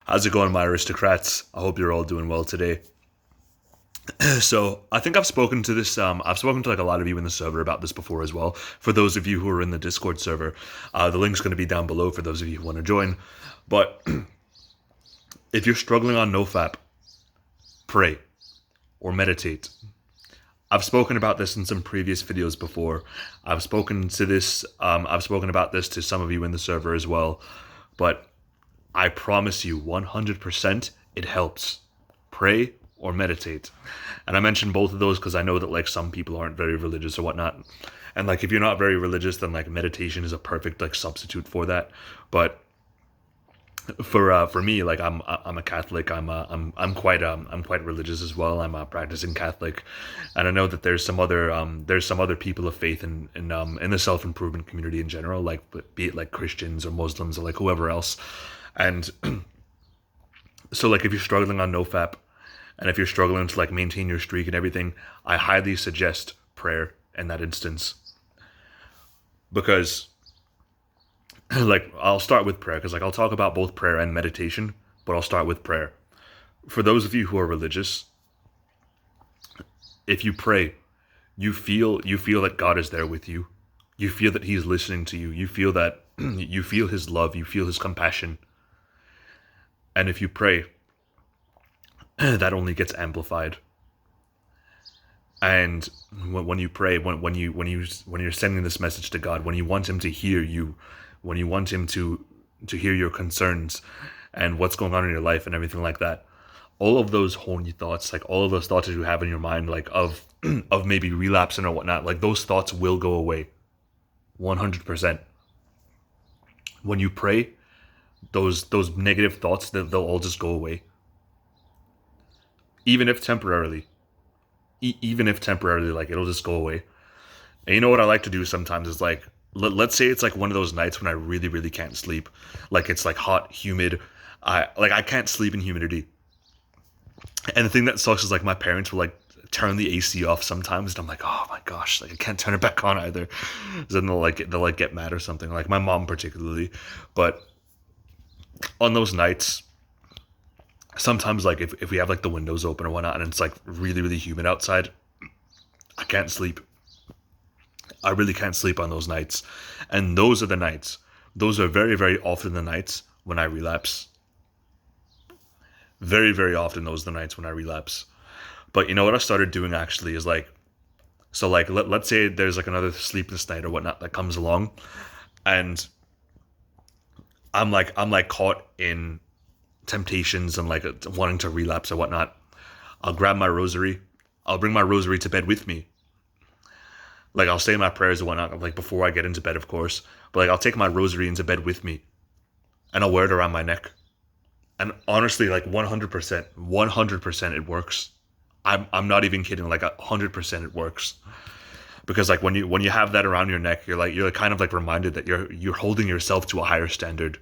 How's it going, my aristocrats? I hope you're all doing well today. So I think I've spoken to this. I've spoken to like a lot of you in the server about this before as well. For those of you who are in the Discord server, the link's going to be down below for those of you who want to join. But if you're struggling on NoFap, pray or meditate. I've spoken about this in some previous videos before. I've spoken to this. I've spoken about this to some of you in the server as well. But I promise you, 100%, it helps. Pray or meditate. And I mentioned both of those because I know that like some people aren't very religious or whatnot. And like if you're not very religious, then like meditation is a perfect like substitute for that. But for me, like I'm a Catholic. I'm quite religious as well. I'm a practicing Catholic, and I know that there's some other people of faith in the self improvement community in general, like be it like Christians or Muslims or like whoever else. And so like if you're struggling on NoFap, and if you're struggling to like maintain your streak and everything, I highly suggest prayer in that instance, because like I'll start with prayer because like I'll talk about both prayer and meditation, but I'll start with prayer. For those of you who are religious, if you pray, you feel that God is there with you. You feel that He's listening to you. You feel that you feel His love. You feel His compassion. And if you pray, that only gets amplified. And when you pray, when you're sending this message to God, when you want Him to hear you, when you want Him to hear your concerns and what's going on in your life and everything like that, all of those horny thoughts, like all of those thoughts that you have in your mind, like of maybe relapsing or whatnot, like those thoughts will go away, 100%. When you pray, those negative thoughts, they'll all just go away, even if temporarily. Like it'll just go away. And you know what I like to do sometimes is like, let's say it's like one of those nights when I really, really can't sleep. Like it's like hot, humid. I can't sleep in humidity. And the thing that sucks is like my parents will like turn the AC off sometimes, and I'm like, oh my gosh, like I can't turn it back on either. Then they'll get mad or something. Like my mom particularly. But on those nights, sometimes like if we have like the windows open or whatnot and it's like really, really humid outside, I can't sleep. I really can't sleep on those nights. And those are the nights. Those are very, very often the nights when I relapse. Very, very often those are the nights when I relapse. But you know what I started doing actually is like, so like let's say there's like another sleepless night or whatnot that comes along, and I'm like caught in temptations and like wanting to relapse or whatnot. I'll grab my rosary. I'll bring my rosary to bed with me. Like I'll say my prayers and whatnot, like before I get into bed, of course. But like I'll take my rosary into bed with me, and I'll wear it around my neck. And honestly, like 100%, it works. I'm not even kidding. Like 100%, it works. Because like when you have that around your neck, you're kind of like reminded that you're holding yourself to a higher standard.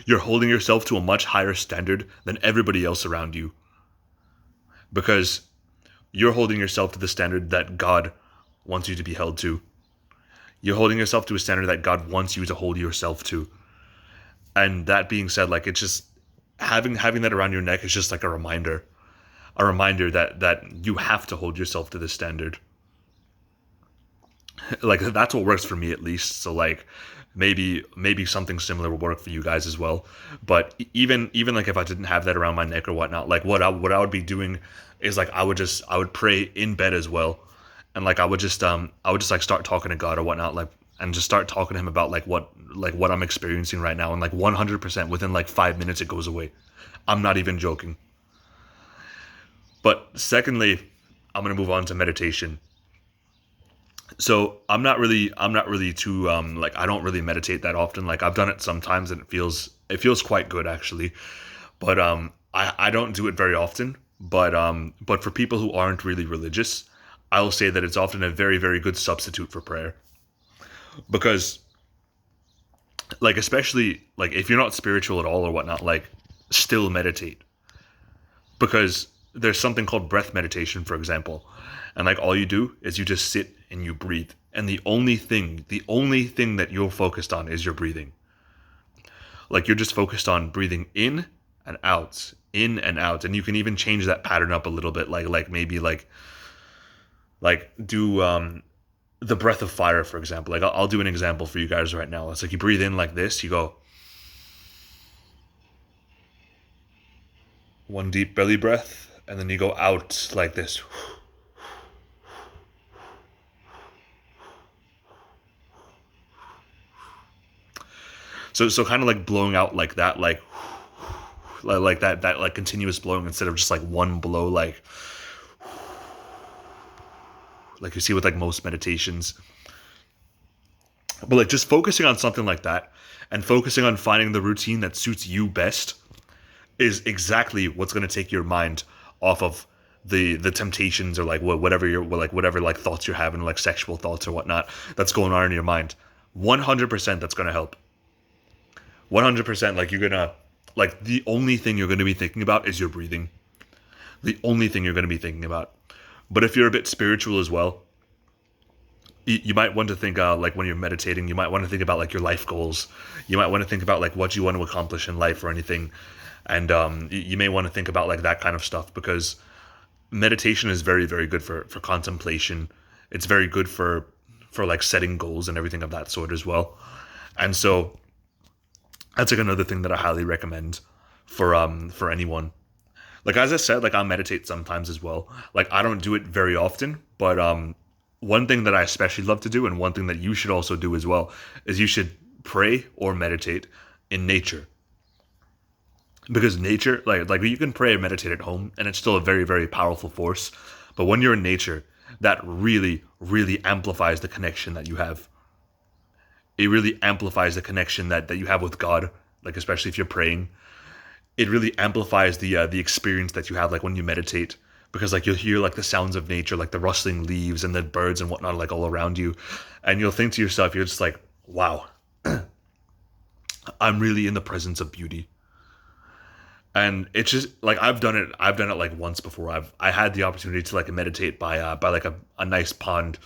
You're holding yourself to a much higher standard than everybody else around you. Because you're holding yourself to the standard that God wants you to be held to. You're holding yourself to a standard that God wants you to hold yourself to. And that being said, like it's just having that around your neck is just like a reminder that you have to hold yourself to this standard. Like that's what works for me at least. So like maybe something similar will work for you guys as well. But even like if I didn't have that around my neck or whatnot, like what I would be doing is like I would pray in bed as well, and like I would just like start talking to God or whatnot, like and just start talking to Him about like what I'm experiencing right now, and like 100% within like 5 minutes it goes away. I'm not even joking. But secondly, I'm gonna move on to meditation. So I'm not really too like I don't really meditate that often. Like I've done it sometimes and it feels quite good actually. But I don't do it very often. But for people who aren't really religious, I'll say that it's often a very, very good substitute for prayer. Because like especially like if you're not spiritual at all or whatnot, like still meditate. Because there's something called breath meditation, for example. And like all you do is you just sit and you breathe. And the only thing that you're focused on is your breathing. Like you're just focused on breathing in and out, in and out, and you can even change that pattern up a little bit. Like maybe do the breath of fire, for example. Like I'll do an example for you guys right now. It's like you breathe in like this, you go one deep belly breath, and then you go out like this. So kind of like blowing out like that, like that like continuous blowing instead of just like one blow, like you see with like most meditations. But like just focusing on something like that and focusing on finding the routine that suits you best is exactly what's going to take your mind off of the temptations or like whatever whatever like thoughts you're having, like sexual thoughts or whatnot that's going on in your mind. 100% that's going to help. 100%. Like you're gonna, like the only thing you're going to be thinking about is your breathing. The only thing you're going to be thinking about. But if you're a bit spiritual as well, you might want to think like when you're meditating, you might want to think about like your life goals. You might want to think about like what you want to accomplish in life or anything. And you may want to think about like that kind of stuff, because meditation is very, very good for contemplation. It's very good for like setting goals and everything of that sort as well. And so that's like another thing that I highly recommend for anyone. Like as I said, like I meditate sometimes as well. Like I don't do it very often, but one thing that I especially love to do, and one thing that you should also do as well, is you should pray or meditate in nature. Because nature, like you can pray and meditate at home, and it's still a very, very powerful force. But when you're in nature, that really, really amplifies the connection that you have. It really amplifies the connection that you have with God, like especially if you're praying. It really amplifies the experience that you have, like when you meditate, because like you'll hear like the sounds of nature, like the rustling leaves and the birds and whatnot, like all around you, and you'll think to yourself, you're just like, wow, I'm really in the presence of beauty. And it's just like I've done it like once before. I had the opportunity to like meditate by like a nice pond,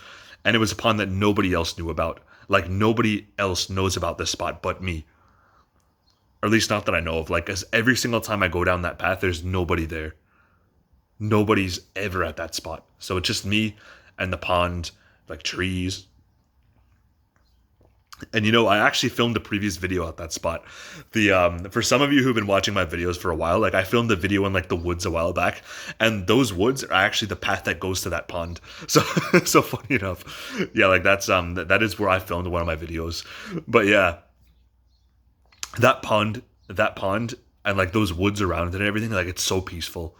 and it was a pond that nobody else knew about. Like nobody else knows about this spot but me, or at least not that I know of. Like, as every single time I go down that path, there's nobody there. Nobody's ever at that spot. So it's just me and the pond, like trees. And I actually filmed a previous video at that spot. For some of you who've been watching my videos for a while, like I filmed a video in like the woods a while back, and those woods are actually the path that goes to that pond. So so funny enough, yeah, like that's that is where I filmed one of my videos. But yeah, that pond, and like those woods around it and everything, like it's so peaceful.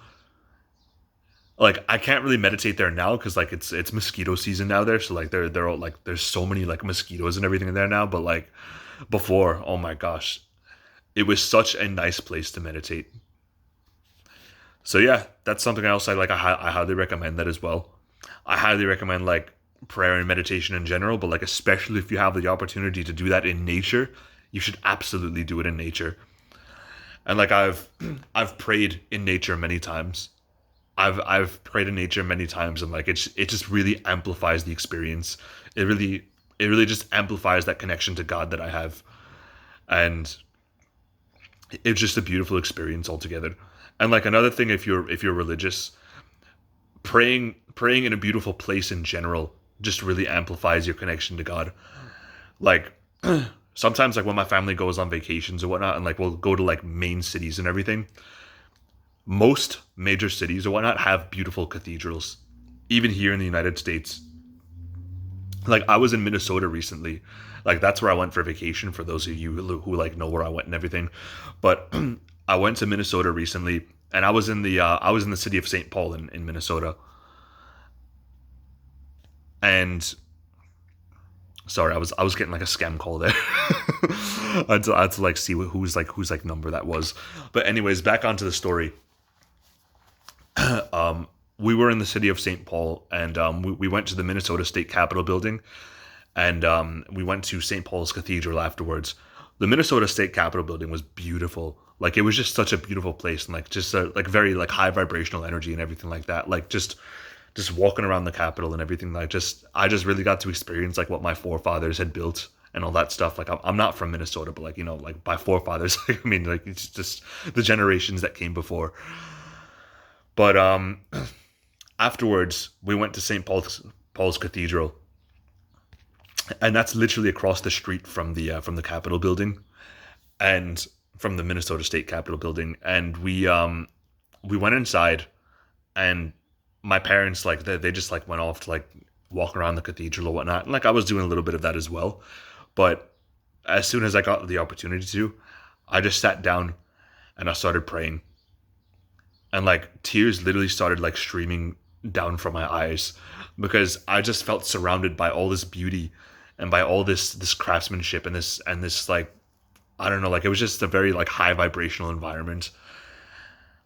Like I can't really meditate there now because like it's mosquito season now there, so like they're all like there's so many like mosquitoes and everything in there now. But like before, oh my gosh, it was such a nice place to meditate. So yeah, that's something else I highly recommend that as well. I highly recommend like prayer and meditation in general, but like especially if you have the opportunity to do that in nature, you should absolutely do it in nature. And like I've prayed in nature many times. I've prayed in nature many times, and like it just really amplifies the experience. It really just amplifies that connection to God that I have, and it's just a beautiful experience altogether. And like another thing, if you're religious, praying in a beautiful place in general just really amplifies your connection to God. Like sometimes like when my family goes on vacations or whatnot, and like we'll go to like main cities and everything. Most major cities or whatnot have beautiful cathedrals, even here in the United States. Like I was in Minnesota recently, like that's where I went for vacation. For those of you who like know where I went and everything, but I went to Minnesota recently, and I was in the city of St. Paul in Minnesota. And sorry, I was getting like a scam call there. I had to like see whose number that was. But anyways, back onto the story. We were in the city of St. Paul, and we went to the Minnesota State Capitol building, and we went to St. Paul's Cathedral afterwards. The Minnesota State Capitol building was beautiful. Like it was just such a beautiful place, and like just like very like high vibrational energy and everything like that. Like just walking around the Capitol and everything. I just really got to experience like what my forefathers had built and all that stuff. Like I'm not from Minnesota, but like, you know, like by forefathers, like, I mean, like it's just the generations that came before. But afterwards, we went to St. Paul's Cathedral, and that's literally across the street from the Capitol building, and from the Minnesota State Capitol building. And we went inside, and my parents, like, they just like went off to like walk around the cathedral or whatnot. And like I was doing a little bit of that as well, but as soon as I got the opportunity to, I just sat down and I started praying, and like tears literally started like streaming down from my eyes, because I just felt surrounded by all this beauty and by all this craftsmanship and this like, I don't know, like it was just a very like high vibrational environment,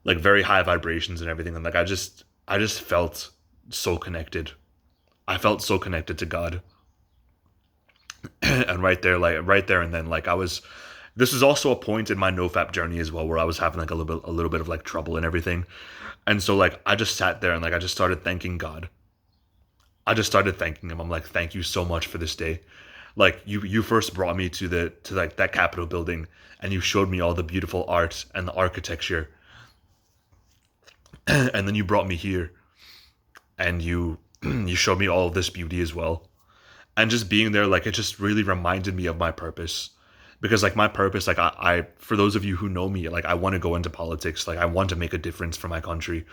like very high vibrations and everything. And like I just felt so connected. I felt so connected to God. And right there and then, like this was also a point in my NoFap journey as well, where I was having like a little bit of like trouble and everything. And so like I just sat there and like I just started thanking God. I just started thanking him. I'm like, thank you so much for this day. Like you first brought me to like that Capitol building, and you showed me all the beautiful art and the architecture. And then you brought me here, and you you showed me all of this beauty as well. And just being there, like it just really reminded me of my purpose. Because like my purpose, like I for those of you who know me, like I want to go into politics, like I want to make a difference for my country.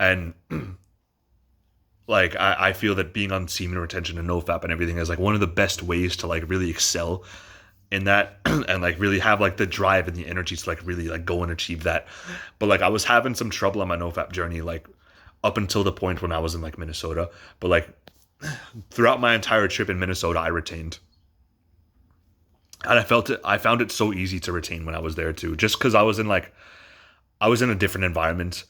And like I feel that being on semen retention and NoFap and everything is like one of the best ways to like really excel in that, and like really have like the drive and the energy to like really like go and achieve that. But like I was having some trouble on my NoFap journey, like up until the point when I was in like Minnesota. But like throughout my entire trip in Minnesota, I retained. And I found it so easy to retain when I was there too, just because I was in a different environment.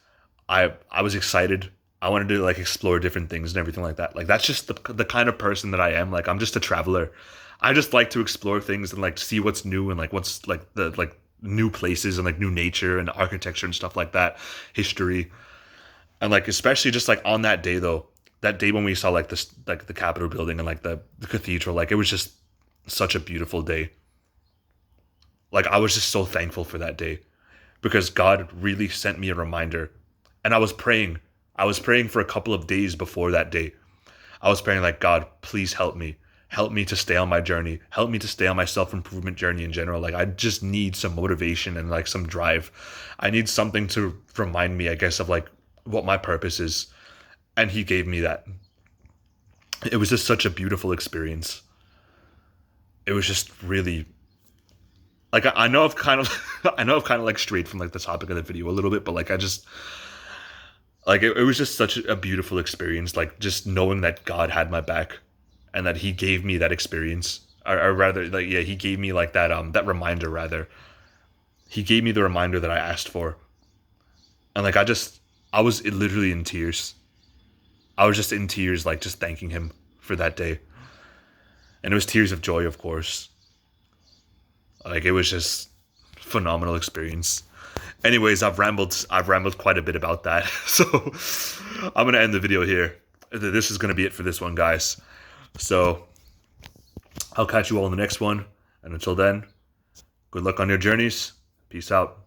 I was excited. I wanted to like explore different things and everything like that. Like that's just the kind of person that I am. Like I'm just a traveler. I just like to explore things and like see what's new, and like what's like the like new places and like new nature and architecture and stuff like that, history. And like especially just like on that day though, that day when we saw like this like the Capitol building and like the cathedral, like it was just such a beautiful day. Like I was just so thankful for that day, because God really sent me a reminder. And I was praying. I was praying for a couple of days before that day. I was praying like, God, please help me. Help me to stay on my journey. Help me to stay on my self-improvement journey in general. Like I just need some motivation and like some drive. I need something to remind me, I guess, of like what my purpose is. And he gave me that. It was just such a beautiful experience. It was just really like I know I've kind of like strayed from like the topic of the video a little bit, but like I just like it was just such a beautiful experience, like just knowing that God had my back and that he gave me that experience, or rather like yeah, he gave me like that reminder. Rather, he gave me the reminder that I asked for. And like I was literally in tears. I was just in tears, like just thanking him for that day. And it was tears of joy, of course. Like it was just phenomenal experience. Anyways, I've rambled quite a bit about that. So I'm going to end the video here. This is going to be it for this one, guys. So I'll catch you all in the next one. And until then, good luck on your journeys. Peace out.